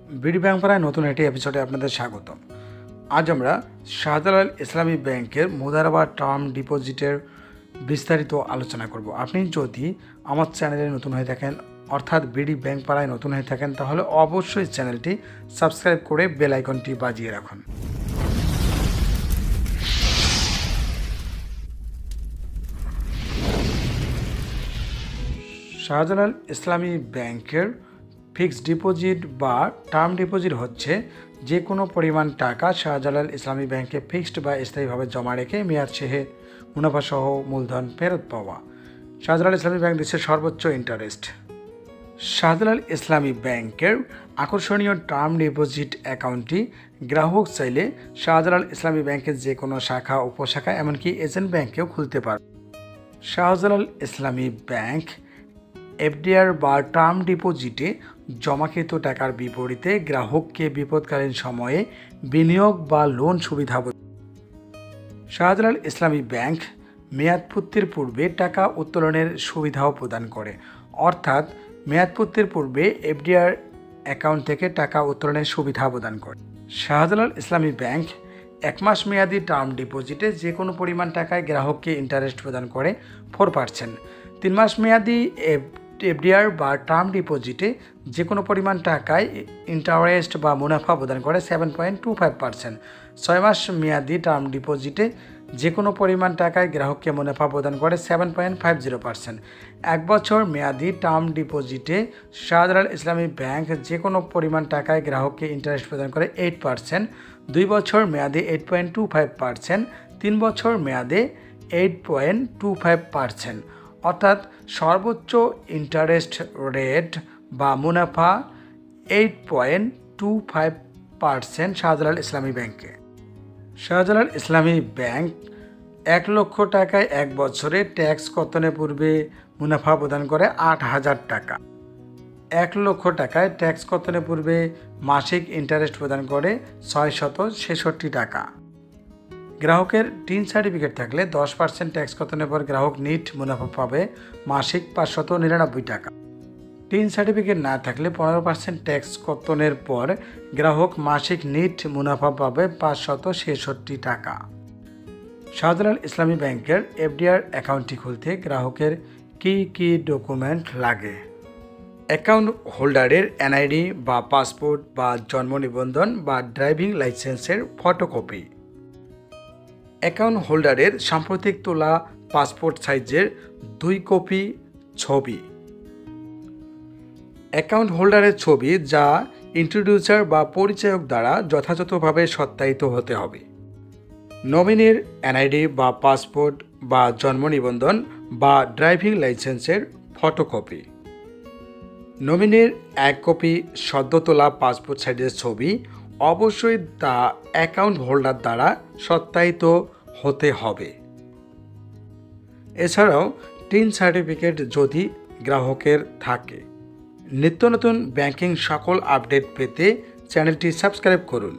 BD bank পাড়ায় নতুন একটি এপিসোডে আপনাদের স্বাগতম। আজ আমরা শাহজালাল ইসলামী ব্যাংকের মুদারাবা টার্ম ডিপোজিটের বিস্তারিত আলোচনা করব। আপনি যদি আমার চ্যানেলে নতুন হয়ে থাকেন, অর্থাৎ বিডি ব্যাংক পাড়ায় নতুন হয়ে থাকেন, তাহলে অবশ্যই চ্যানেলটি সাবস্ক্রাইব করে বেল আইকনটি বাজিয়ে রাখুন। শাহজালাল ইসলামী ব্যাংকের ফিক্সড ডিপোজিট বা টার্ম ডিপোজিট হচ্ছে যে কোনো পরিমাণ টাকা শাহজালাল ইসলামী ব্যাংকে ফিক্সড বা স্থায়ীভাবে জমা রেখে মেয়াদ শেষে মুনাফাসহ মূলধন ফেরত পাওয়া। শাহজালাল ইসলামী ব্যাংক দিচ্ছে সর্বোচ্চ ইন্টারেস্ট। শাহজালাল ইসলামী ব্যাংকের আকর্ষণীয় টার্ম ডিপোজিট অ্যাকাউন্টটি গ্রাহক চাইলে শাহজালাল ইসলামী ব্যাংকের যে কোনো শাখা, উপশাখা, এমনকি এজেন্ট ব্যাংকেও খুলতে পারে। শাহজালাল ইসলামী ব্যাংক এফডিআর বা টার্ম ডিপোজিটে জমাকৃত টাকার বিপরীতে গ্রাহককে বিপদকালীন সময়ে বিনিয়োগ বা লোন সুবিধা। শাহজালাল ইসলামী ব্যাংক মেয়াদপূর্তির পূর্বে টাকা উত্তোলনের সুবিধাও প্রদান করে, অর্থাৎ মেয়াদপূর্তির পূর্বে এফডিআর অ্যাকাউন্ট থেকে টাকা উত্তোলনের সুবিধা প্রদান করে। শাহজালাল ইসলামী ব্যাংক 1 মাস মেয়াদি টার্ম ডিপোজিটে যে কোনো পরিমাণ টাকায় গ্রাহককে ইন্টারেস্ট প্রদান করে 4%। 3 মাস মেয়াদি এফডিআর বা টার্ম ডিপোজিটে যে কোনো পরিমাণ টাকায় ইন্টারেস্ট বা মুনাফা প্রদান করে 7.25%। 6 মাস মেয়াদি টার্ম ডিপোজিটে যে কোনো পরিমাণ টাকায় গ্রাহককে মুনাফা প্রদান করে 7.50%। 1 বছর মেয়াদি টার্ম ডিপোজিটে শাহজালাল ইসলামী ব্যাংক যে কোনো পরিমাণ টাকায় গ্রাহককে ইন্টারেস্ট প্রদান করে 8%। 2 বছর মেয়াদে 8.25%। 3 বছর মেয়াদে 8.25%। অর্থাৎ সর্বোচ্চ ইন্টারেস্ট রেট বা মুনাফা 8.25% শাহজালাল ইসলামী ব্যাংকে। শাহজালাল ইসলামী ব্যাংক 1 লক্ষ টাকায় 1 বছরে ট্যাক্স কর্তনের পূর্বে মুনাফা প্রদান করে 8,000 টাকা। 1 লক্ষ টাকায় ট্যাক্স কর্তনের পূর্বে মাসিক ইন্টারেস্ট প্রদান করে 666 টাকা। গ্রাহকের টিন সার্টিফিকেট থাকলে 10% ট্যাক্স কর্তনের পর গ্রাহক নিট মুনাফা পাবে মাসিক 599 টাকা। টিন সার্টিফিকেট না থাকলে 15% ট্যাক্স কর্তনের পর গ্রাহক মাসিক নিট মুনাফা পাবে 566 টাকা। শাহজালাল ইসলামী ব্যাংকের এফডিআর অ্যাকাউন্টটি খুলতে গ্রাহকের কী ডকুমেন্ট লাগে? অ্যাকাউন্ট হোল্ডারের এনআইডি বা পাসপোর্ট বা জন্ম নিবন্ধন বা ড্রাইভিং লাইসেন্সের ফটোকপি। অ্যাকাউন্ট হোল্ডারের সাম্প্রতিক তোলা পাসপোর্ট সাইজের 2 কপি ছবি। অ্যাকাউন্ট হোল্ডারের ছবি যা ইন্ট্রোডিউসার বা পরিচায়ক দ্বারা যথাযথভাবে সত্যায়িত হতে হবে। নমিনির এনআইডি বা পাসপোর্ট বা জন্ম নিবন্ধন বা ড্রাইভিং লাইসেন্সের ফটোকপি। নমিনির 1 কপি সদ্য তোলা পাসপোর্ট সাইজের ছবি অবশ্যই তা অ্যাকাউন্ট হোল্ডার দ্বারা সত্যায়িত হতে হবে। এছাড়াও টিন সার্টিফিকেট যদি গ্রাহকের থাকে। নিত্য নতুন ব্যাংকিং সকল আপডেট পেতে চ্যানেলটি সাবস্ক্রাইব করুন।